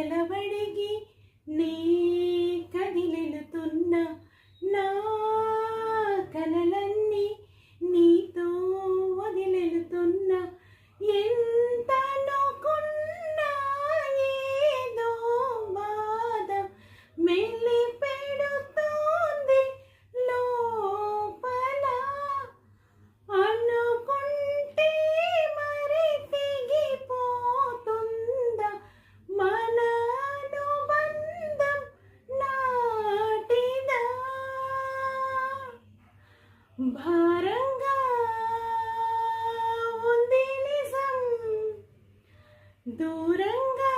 సెలవడిగి నీ కదిలెలుతున్న నా కలలన్నీ నీతో వదిలెలుతున్న ఎంత నొకున్నా ఏదో బాధ మెల్లి పెడుతోంది లోపల అనుకుంటే మరి తెగిపోతుందా మన అనుబంధం నాటిదా భారంగా ఉంది నిజం దూరంగా